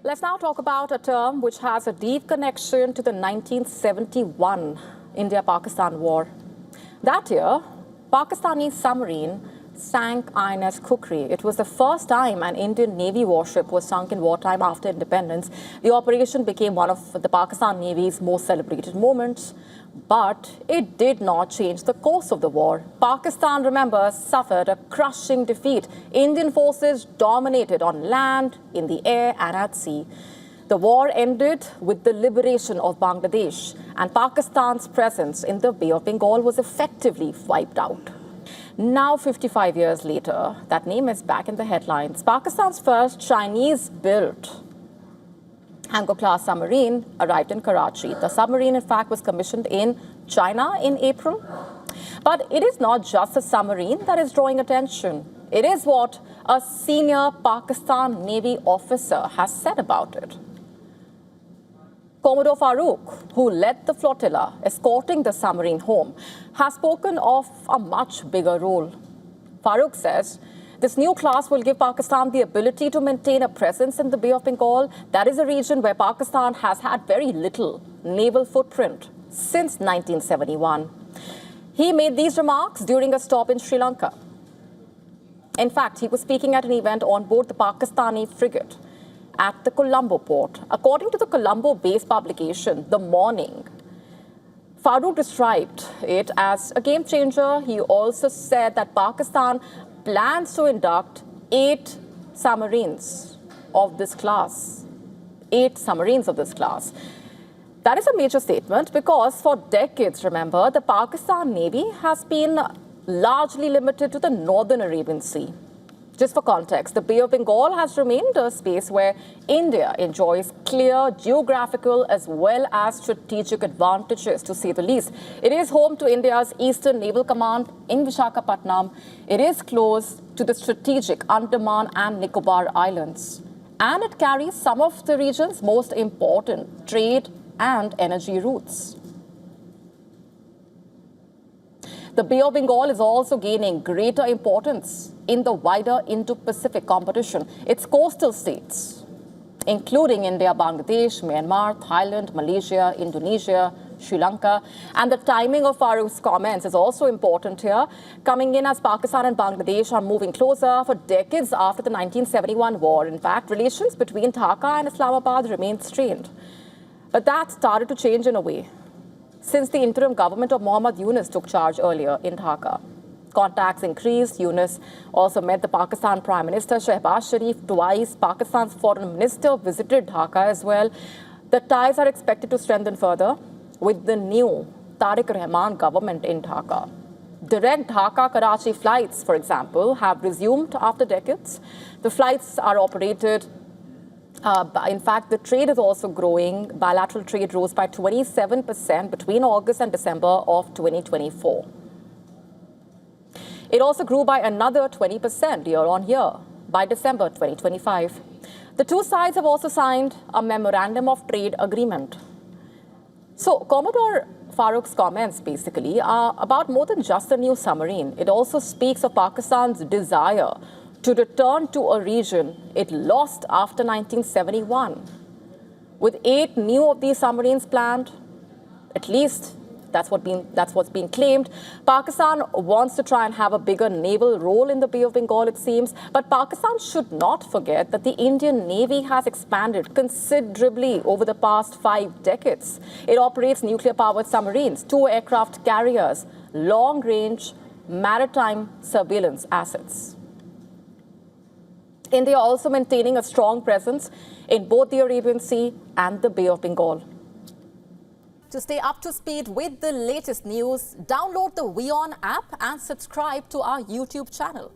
Let's now talk about a term which has a deep connection to the 1971 India-Pakistan war. That year, Pakistani submarine sank INS Kukri. It was the first time an Indian Navy warship was sunk in wartime after independence. The operation became one of the Pakistan Navy's most celebrated moments, but it did not change the course of the war. Pakistan, remember, suffered a crushing defeat. Indian forces dominated on land, in the air, and at sea. The war ended with the liberation of Bangladesh, and Pakistan's presence in the Bay of Bengal was effectively wiped out. Now, 55 years later, that name is back in the headlines. Pakistan's first Chinese-built Hangor-class submarine arrived in Karachi. The submarine, in fact, was commissioned in China in April. But it is not just the submarine that is drawing attention. It is what a senior Pakistan Navy officer has said about it. Commodore Farooq, who led the flotilla escorting the submarine home, has spoken of a much bigger role. Farooq says, this new class will give Pakistan the ability to maintain a presence in the Bay of Bengal. That is a region where Pakistan has had very little naval footprint since 1971. He made these remarks during a stop in Sri Lanka. In fact, he was speaking at an event on board the Pakistani frigate at the Colombo port. According to the Colombo-based publication, The Morning, Farooq described it as a game changer. He also said that Pakistan plans to induct 8 submarines of this class. 8 submarines of this class. That is a major statement because for decades, remember, the Pakistan Navy has been largely limited to the northern Arabian Sea. Just for context, the Bay of Bengal has remained a space where India enjoys clear geographical as well as strategic advantages, to say the least. It is home to India's Eastern Naval Command in Visakhapatnam. It is close to the strategic Andaman and Nicobar Islands. And it carries some of the region's most important trade and energy routes. The Bay of Bengal is also gaining greater importance in the wider Indo-Pacific competition. Its coastal states, including India, Bangladesh, Myanmar, Thailand, Malaysia, Indonesia, Sri Lanka. And the timing of Farooq's comments is also important here, coming in as Pakistan and Bangladesh are moving closer for decades after the 1971 war. In fact, relations between Dhaka and Islamabad remained strained. But that started to change in a way since the interim government of Mohammad Yunus took charge earlier in Dhaka. Contacts increased. Yunus also met the Pakistan Prime Minister Shehbaz Sharif twice. Pakistan's foreign minister visited Dhaka as well. The ties are expected to strengthen further with the new Tariq Rahman government in Dhaka. Direct Dhaka-Karachi flights, for example, have resumed after decades. The flights are operated. In fact, the trade is also growing. Bilateral trade rose by 27% between August and December of 2024. It also grew by another 20% year on year by December 2025. The two sides have also signed a memorandum of trade agreement. So Commodore Farooq's comments basically are about more than just a new submarine. It also speaks of Pakistan's desire to return to a region it lost after 1971. With 8 new of these submarines planned, at least that's what's being claimed. Pakistan wants to try and have a bigger naval role in the Bay of Bengal, it seems. But Pakistan should not forget that the Indian Navy has expanded considerably over the past 5 decades. It operates nuclear-powered submarines, 2 aircraft carriers, long-range maritime surveillance assets. India also maintaining a strong presence in both the Arabian Sea and the Bay of Bengal. To stay up to speed with the latest news, download the WION app and subscribe to our YouTube channel.